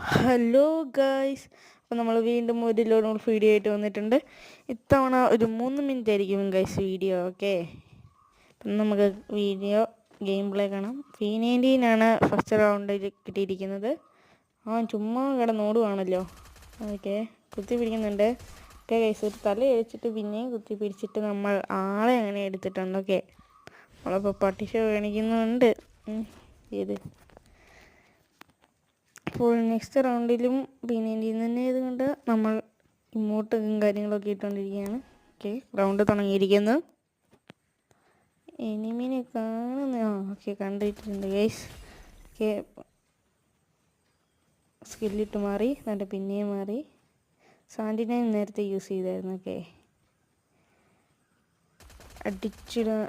Hello guys, അപ്പോൾ നമ്മൾ വീണ്ടും ഒരു ലോഡ് വീഡിയോ ആയിട്ട് വന്നിട്ടുണ്ട്. ഇത്തവണ ഒരു 3 മിനിറ്റ് ആയിരിക്കും ഗൈസ് വീഡിയോ. ഓക്കെ, അപ്പം നമുക്ക് വീഡിയോ ഗെയിം പ്ലേ കാണാം. P19 ഫസ്റ്റ് റൗണ്ടിൽ കിട്ടിയിരിക്കുന്നത്. അവൻ ചുമ്മാ കിടന്നോടുവാണല്ലോ. ഓക്കെ, കുത്തി പിടിക്കുന്നുണ്ട്. ഓക്കെ ഗൈസ്, ഒരു തല അഴിച്ചിട്ട് പിന്നെയും കുത്തി പിടിച്ചിട്ട് നമ്മൾ ആളെ അങ്ങനെ എടുത്തിട്ടുണ്ട്. ഓക്കെ, നമ്മളിപ്പോൾ പട്ടിഷ കാണിക്കുന്നുണ്ട്. ഇത് അപ്പോൾ നെക്സ്റ്റ് റൗണ്ടിലും P19 തന്നെ ആയതുകൊണ്ട് നമ്മൾ ഇമോട്ടും കാര്യങ്ങളൊക്കെ ഇട്ടുകൊണ്ടിരിക്കുകയാണ്. ഓക്കെ, റൗണ്ട് തുടങ്ങിയിരിക്കുന്നു. എനിമിനെ കാണുന്ന ഓക്കെ കണ്ടിട്ടുണ്ട് ഗൈസ്. ഓക്കെ, സ്കില്ലിട്ട് മാറി, എന്നിട്ട് പിന്നെയും മാറി. സാൻഡിനെ നേരത്തെ യൂസ് ചെയ്തായിരുന്നു. ഓക്കെ,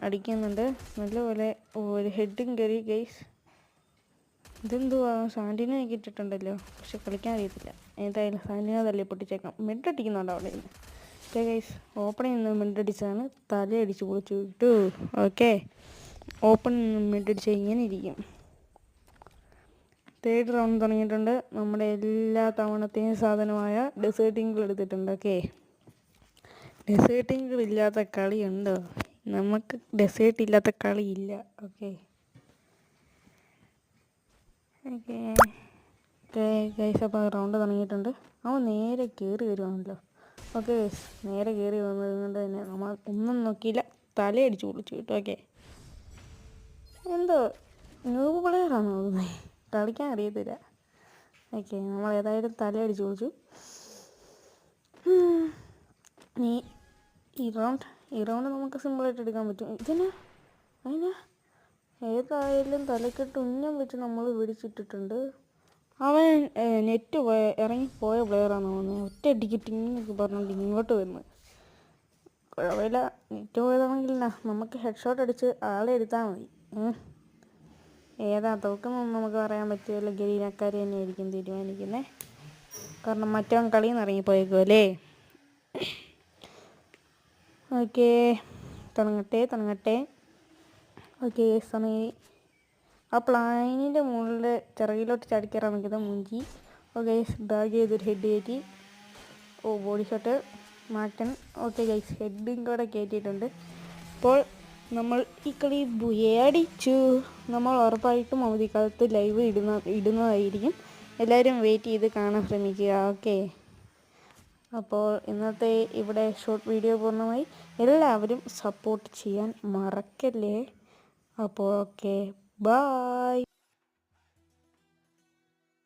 അടിക്കുന്നുണ്ട് നല്ലപോലെ. ഒരു ഹെഡും കയറി ഗൈസ്. ഇതെന്തുവാ, സാൻഡിനെ ഇട്ടിട്ടുണ്ടല്ലോ, പക്ഷെ കളിക്കാൻ അറിയത്തില്ല. എന്തായാലും സാൻഡിനെ തല്ലി പൊട്ടിച്ചേക്കാം. മിഡടിക്കുന്നുണ്ടോ അവിടെ നിന്ന്. ഓക്കെ ഗൈസ്, ഓപ്പണിൽ നിന്ന് മിഡടിച്ചാണ് തലയടിച്ച് പൊളിച്ചു വിട്ടു. ഓക്കെ, ഓപ്പണിൽ നിന്ന് മിഡടിച്ച് ഇങ്ങനെ ഇരിക്കും. തേർഡ് റൗണ്ട് തുടങ്ങിയിട്ടുണ്ട്. നമ്മുടെ എല്ലാ തവണത്തെയും സാധനമായ ഡെസേർട്ടിങ്ങൾ എടുത്തിട്ടുണ്ട്. ഓക്കെ, ഡെസേർട്ടിങ്ങൾ ഇല്ലാത്ത കളിയുണ്ടോ? നമുക്ക് ഡെസേർട്ട് ഇല്ലാത്ത കളിയില്ല. ഓക്കെ ഗൈസ്, അപ്പോൾ റൗണ്ട് തുടങ്ങിയിട്ടുണ്ട്. അവൻ നേരെ കയറി വരുവാണല്ലോ. ഓക്കെ ഗൈസ്, നേരെ കയറി വന്നത് കൊണ്ട് തന്നെ നമ്മൾ ഒന്നും നോക്കിയില്ല, തലയടിച്ച് പൊളിച്ചു കിട്ടും. ഓക്കെ, എന്തോ ന്യൂബ് പ്ലെയറാണ് തോന്നുന്നത്, കളിക്കാൻ അറിയത്തില്ല. ഓക്കെ, നമ്മൾ ഏതായാലും തലയടിച്ച് പൊളിച്ചു. ഈ റൗണ്ട് നമുക്ക് സിമ്പിളായിട്ട് എടുക്കാൻ പറ്റും. അതിന് ഏതായാലും തലക്കെട്ട് ഉന്നം വെച്ച് നമ്മൾ പിടിച്ചിട്ടിട്ടുണ്ട്. അവൻ നെറ്റ് ഇറങ്ങിപ്പോയ പ്ലെയറാണ് തോന്നുന്നത്. ഒറ്റ അടിക്ക് ടിങ്ങൊക്കെ പറഞ്ഞുകൊണ്ട് ഇങ്ങോട്ട് വരുന്നത്. കുഴപ്പമില്ല, നെറ്റ് പോയതാണെങ്കിൽ നമുക്ക് ഹെഡ് ഷോട്ട് അടിച്ച് ആളെ എടുത്താൽ മതി. ഏതാ തോക്കുന്നൊന്നും നമുക്ക് പറയാൻ പറ്റുമല്ലോ. ഗരീനക്കാർ തന്നെയായിരിക്കും തീരുമാനിക്കുന്നത്. കാരണം മറ്റവൻ കളിയിൽ നിന്ന് ഇറങ്ങിപ്പോയേക്കുമല്ലേ. ഓക്കെ, തുടങ്ങട്ടെ. ഓക്കെ, സമയം ആ പ്ലാനിൻ്റെ മുകളിൽ ചിറകിലോട്ട് ചടിക്കറാൻ നിൽക്കുന്നത് മുഞ്ചി. ഓക്കെ, ഡ്രാഗ് ചെയ്തൊരു ഹെഡ് കയറ്റി. ബോഡി ഷോട്ട് മാറ്റൻ. ഓക്കെ ഗൈസ്, ഹെഡും കൂടെ കയറ്റിയിട്ടുണ്ട്. അപ്പോൾ നമ്മൾ ഈ കളി അടിച്ചു. നമ്മൾ ഉറപ്പായിട്ടും അവധിക്കാലത്ത് ലൈവ് ഇടുന്നതായിരിക്കും. എല്ലാവരും വെയിറ്റ് ചെയ്ത് കാണാൻ ശ്രമിക്കുക. ഓക്കെ, അപ്പോൾ ഇന്നത്തെ ഇവിടെ ഷോർട്ട് വീഡിയോ പൂർണ്ണമായി. എല്ലാവരും സപ്പോർട്ട് ചെയ്യാൻ മറക്കല്ലേ. അപ്പോൾ ഓക്കെ, ബൈ.